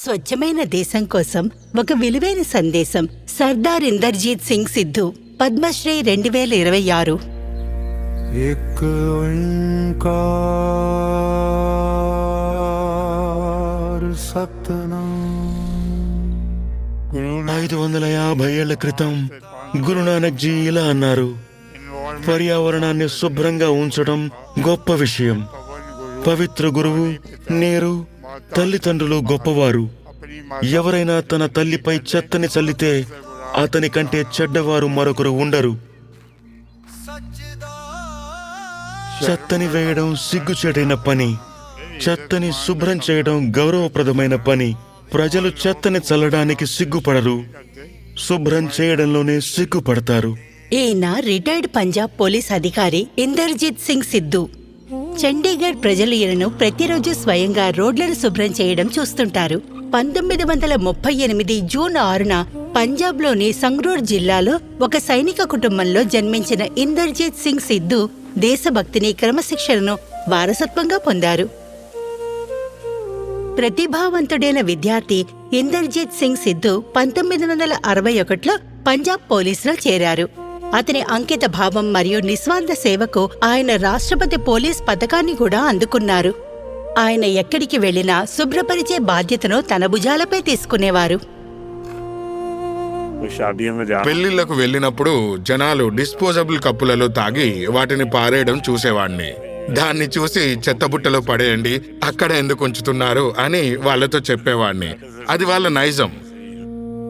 స్వచ్ఛమైన దేశం కోసం ఒక విలువైన సందేశం. సర్దార్ ఇందర్జీత్ సింగ్ సిద్ధు, పద్మశ్రీ 2026. एक ओंकार सतनाम. 550 ఏళ్ల క్రితం గురునానక్ జీ ఇలా అన్నారు: పర్యావరణాన్ని శుభ్రంగా ఉంచడం గొప్ప విషయం. పవిత్ర గురువు, నీరు, తల్లిదండ్రులు గొప్పవారు. ఎవరైనా తన తల్లిపై చెత్తని చల్లితే అతని కంటే చెడ్డవారు మరొకరు ఉండరు. చెత్తని వేయడం సిగ్గుచేటైన పని. చెత్తని శుభ్రం చేయడం గౌరవప్రదమైన పని. ప్రజలు చెత్తని చల్లడానికి సిగ్గుపడరు, శుభ్రం చేయడంలోనే సిగ్గుపడతారు. ఈయన రిటైర్డ్ పంజాబ్ పోలీస్ అధికారి ఇందర్జీత్ సింగ్ సిద్ధు. చండీగఢ్ ప్రజలు ఈయనను ప్రతిరోజు స్వయంగా రోడ్లను శుభ్రం చేయడం చూస్తుంటారు. 1938 జూన్ 6న పంజాబ్లోని సంగ్రూర్ జిల్లాలో ఒక సైనిక కుటుంబంలో జన్మించిన ఇందర్జీత్ సింగ్ సిద్ధు దేశభక్తిని, క్రమశిక్షణను వారసత్వంగా పొందారు. ప్రతిభావంతుడైన విద్యార్థి ఇందర్జీత్ సింగ్ సిద్ధు 1961లో పంజాబ్ పోలీసులో చేరారు. అతని అంకిత భావం మరియు నిస్వార్థ సేవకు ఆయన రాష్ట్రపతి పోలీస్ పథకాన్ని కూడా అందుకున్నారు. ఆయన ఎక్కడికి వెళ్లినా శుభ్రపరిచే బాధ్యతను తన భుజాలపై తీసుకునేవారు. పెళ్లిళ్లకు వెళ్ళినప్పుడు జనాలు డిస్పోజబుల్ కప్పులలో తాగి వాటిని పారేయడం చూసేవాణ్ణి. దాన్ని చూసి చెత్తబుట్టలో పడేయండి, అక్కడ ఎందుకు ఉంచుతున్నారు అని వాళ్లతో చెప్పేవాణ్ణి. అది వాళ్ళ నైజం.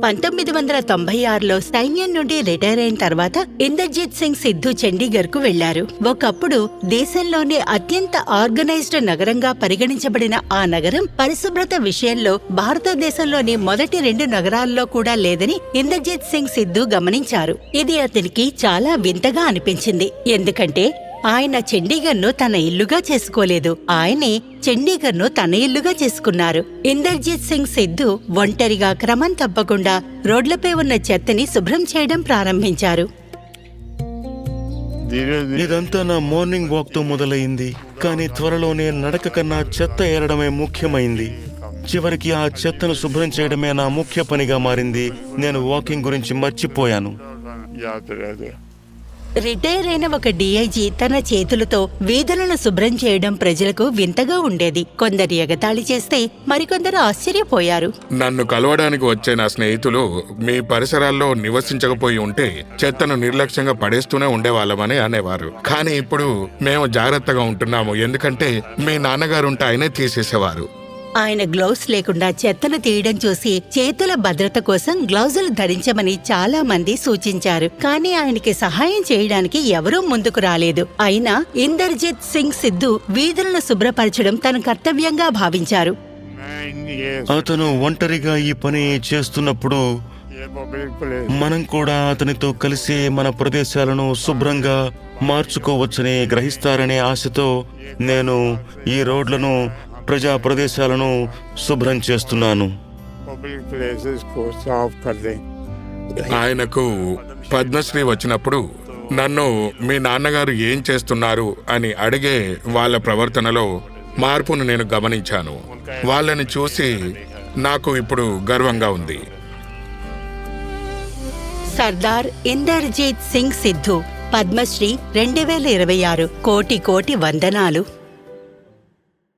1996లో సైన్యం నుండి రిటైర్ అయిన తర్వాత ఇందర్జీత్ సింగ్ సిద్ధు చండీగఢ్ కు వెళ్లారు. ఒకప్పుడు దేశంలోనే అత్యంత ఆర్గనైజ్డ్ నగరంగా పరిగణించబడిన ఆ నగరం పరిశుభ్రత విషయంలో భారతదేశంలోని మొదటి 2 నగరాల్లో కూడా లేదని ఇందర్జీత్ సింగ్ సిద్ధు గమనించారు. ఇది అతనికి చాలా వింతగా అనిపించింది. ఎందుకంటే ఆయన చండీగఢ్ను తన ఇల్లుగా చేసుకోలేదు, ఆయనే చండీగఢ్ను తన ఇల్లుగా చేసుకున్నారు. ఇందర్జీత్ సింగ్ సిద్ధు ఒంటరిగా క్రమం తప్పకుండా రోడ్లపై ఉన్న చెత్తని శుభ్రం చేయడం ప్రారంభించారు. ఇదంతా నా మార్నింగ్ వాక్ తో మొదలైంది, కానీ త్వరలోనే నడక కన్నా చెత్త ఏరడమే ముఖ్యమైంది. చివరికి ఆ చెత్తను శుభ్రం చేయడమే నా ముఖ్య పనిగా మారింది. నేను వాకింగ్ గురించి మర్చిపోయాను. రిటైర్ అయిన ఒక డీఐజీ తన చేతులతో వీధులను శుభ్రం చేయడం ప్రజలకు వింతగా ఉండేది. కొందరు ఎగతాళి చేస్తే మరికొందరు ఆశ్చర్యపోయారు. నన్ను కలవడానికి వచ్చే నా స్నేహితులు మీ పరిసరాల్లో నివసించకపోయి ఉంటే చెత్తను నిర్లక్ష్యంగా పడేస్తూనే ఉండేవాళ్ళమని అనేవారు. కానీ ఇప్పుడు మేము జాగ్రత్తగా ఉంటున్నాము, ఎందుకంటే మీ నాన్నగారుంటే ఆయనే తీసేసేవారు. ఆయన గ్లౌస్ లేకుండా చెత్తను తీయడం చూసి చేతుల భద్రత కోసం గ్లౌజులు ధరించమని చాలా మంది సూచించారు. కానీ ఆయనకి సహాయం చేయడానికి ఎవరూ ముందుకు రాలేదు. అయినా ఇందర్జీత్ సింగ్ సిద్ధు వీధులను శుభ్రపరచడం తన కర్తవ్యంగా భావించారు. అతను ఒంటరిగా ఈ పని చేస్తున్నప్పుడు మనం కూడా అతనితో కలిసి మన ప్రదేశాలను శుభ్రంగా మార్చుకోవచ్చని గ్రహిస్తారనే ఆశతో నేను ఈ రోడ్లను, ప్రజా ప్రదేశాలను శుభ్రం చేస్తున్నాను. ఆయనకు పద్మశ్రీ వచ్చినప్పుడు నన్ను మీ నాన్నగారు ఏం చేస్తున్నారు అని అడిగే వాళ్ళ ప్రవర్తనలో మార్పును నేను గమనించాను. వాళ్ళని చూసి నాకు ఇప్పుడు గర్వంగా ఉంది. సర్దార్ ఇందర్జీత్ సింగ్ సిద్ధు, పద్మశ్రీ 2026. కోటి వందనాలు.